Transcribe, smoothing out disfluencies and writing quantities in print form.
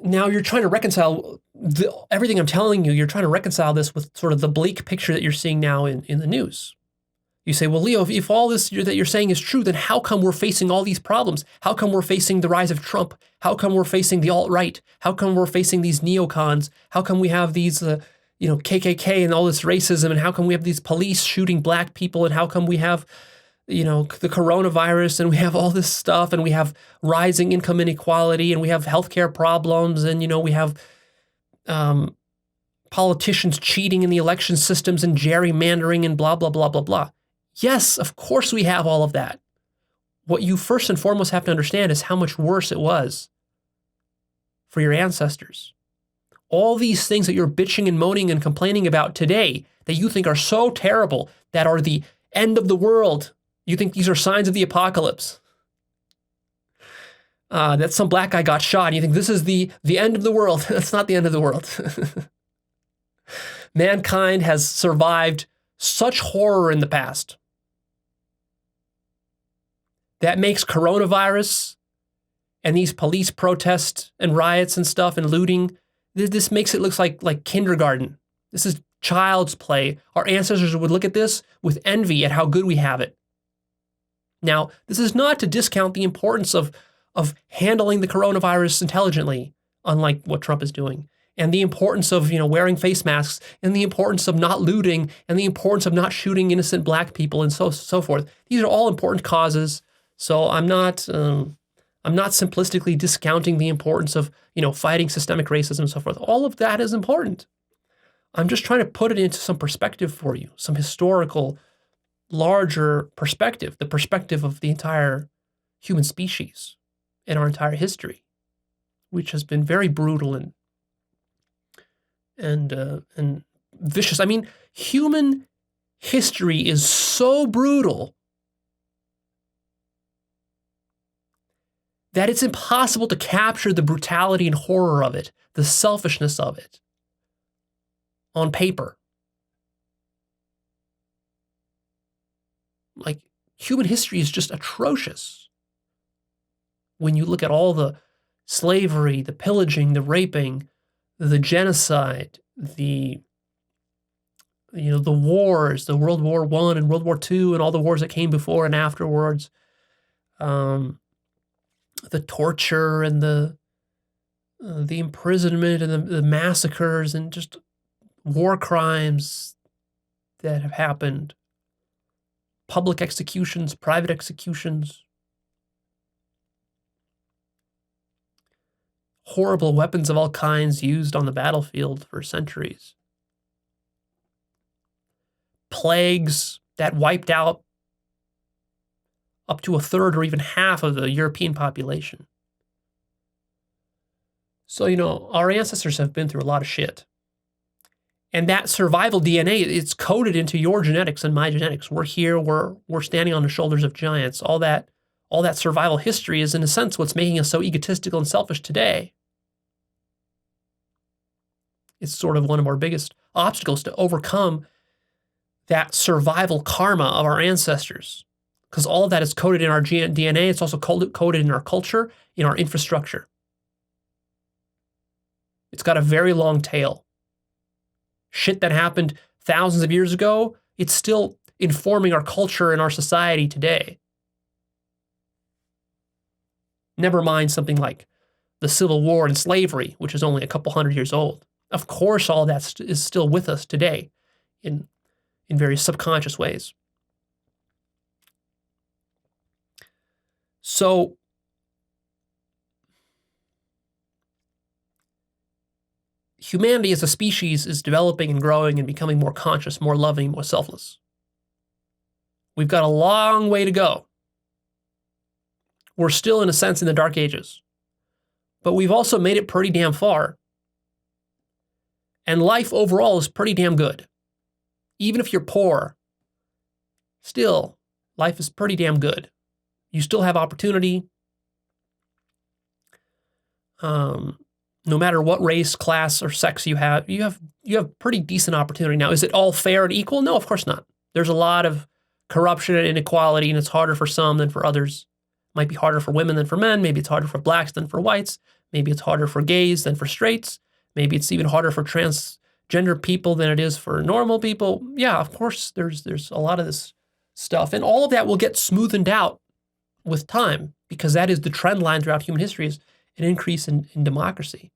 now you're trying to reconcile everything I'm telling you. You're trying to reconcile this with sort of the bleak picture that you're seeing now in the news. You say, well, Leo, if all this that you're saying is true, then how come we're facing all these problems? How come we're facing the rise of Trump? How come we're facing the alt-right? How come we're facing these neocons? How come we have these, KKK and all this racism? And how come we have these police shooting black people? And how come we have, the coronavirus and we have all this stuff and we have rising income inequality and we have healthcare problems and, we have politicians cheating in the election systems and gerrymandering and blah, blah, blah, blah, blah. Yes, of course we have all of that. What you first and foremost have to understand is how much worse it was for your ancestors. All these things that you're bitching and moaning and complaining about today that you think are so terrible, that are the end of the world. You think these are signs of the apocalypse. That some black guy got shot and you think this is the end of the world. That's not the end of the world. Mankind has survived such horror in the past. That makes coronavirus and these police protests and riots and stuff and looting, this makes it look like kindergarten. This is child's play. Our ancestors would look at this with envy at how good we have it. Now, this is not to discount the importance of handling the coronavirus intelligently, unlike what Trump is doing, and the importance of wearing face masks, and the importance of not looting, and the importance of not shooting innocent black people, and so forth. These are all important causes. So I'm not simplistically discounting the importance of fighting systemic racism and so forth. All of that is important. I'm just trying to put it into some perspective for you, some historical, larger perspective, the perspective of the entire human species and our entire history, which has been very brutal and vicious. I mean, human history is so brutal that it's impossible to capture the brutality and horror of it, the selfishness of it, on paper. Like, human history is just atrocious. When you look at all the slavery, the pillaging, the raping, the genocide, the wars, the World War I and World War II and all the wars that came before and afterwards, the torture and the imprisonment and the massacres and just war crimes that have happened, public executions, private executions, horrible weapons of all kinds used on the battlefield for centuries, plagues that wiped out up to a third or even half of the European population. So, our ancestors have been through a lot of shit. And that survival DNA, it's coded into your genetics and my genetics. We're here, we're standing on the shoulders of giants. All that survival history is, in a sense, what's making us so egotistical and selfish today. It's sort of one of our biggest obstacles to overcome that survival karma of our ancestors. Because all of that is coded in our DNA. It's also coded in our culture, in our infrastructure. It's got a very long tail. Shit that happened thousands of years ago, it's still informing our culture and our society today. Never mind something like the Civil War and slavery, which is only a couple hundred years old. Of course, all that is still with us today in various subconscious ways. So, humanity as a species is developing and growing and becoming more conscious, more loving, more selfless. We've got a long way to go. We're still, in a sense, in the dark ages. But we've also made it pretty damn far. And life overall is pretty damn good. Even if you're poor, still, life is pretty damn good. You still have opportunity. No matter what race, class, or sex you have pretty decent opportunity. Now, is it all fair and equal? No, of course not. There's a lot of corruption and inequality, and it's harder for some than for others. Might be harder for women than for men. Maybe it's harder for blacks than for whites. Maybe it's harder for gays than for straights. Maybe it's even harder for transgender people than it is for normal people. Yeah, of course, there's a lot of this stuff. And all of that will get smoothened out with time, because that is the trend line throughout human history, is an increase in democracy.